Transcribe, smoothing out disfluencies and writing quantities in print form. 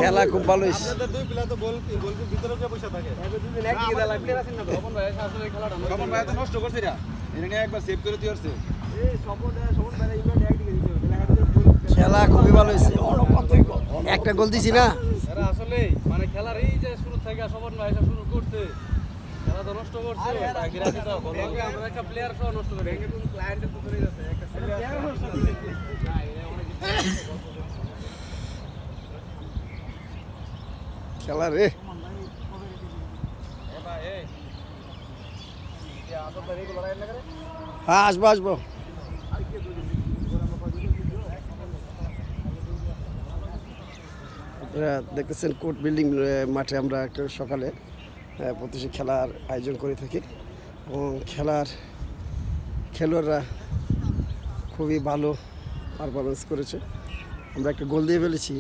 খেলা খুব ভালো হয়েছে। দুই প্লেয়ার তো গোলকির ভিতরে যে বসে থাকে দুদিন এক দিকে লাগবে প্লেয়ার আছেন না তপন ভাই আসলে খেলাটা তপন ভাই তো নষ্ট করছে এটা এটা নিয়ে একবার সেভ করে দিয়েছে এই সপন ভাই ইংল্যান্ড একদিকে দিতে হবে খেলা খুবই ভালো হয়েছে। একটা গোল দিছি না এরা আসলে মানে খেলার এই যে শুরু থেকে সপন ভাই এটা শুরু করছে খেলা তো নষ্ট করছে বাকিরা তো বলো আমরা একটা প্লেয়ার সহ নষ্ট করে ক্লায়েন্টের তো ধরে যাচ্ছে একটা প্লেয়ার নষ্ট করে না এটা অনেক খেলা রে হ্যাঁ আসবো আসবো। আপনারা দেখতেছেন কোর্ট বিল্ডিং মাঠে আমরা একটা সকালে প্রতিটি খেলার আয়োজন করে থাকি এবং খেলোয়াড়রা খুবই ভালো পারফরমেন্স করেছে। আমরা একটা গোল দিয়ে ফেলেছি।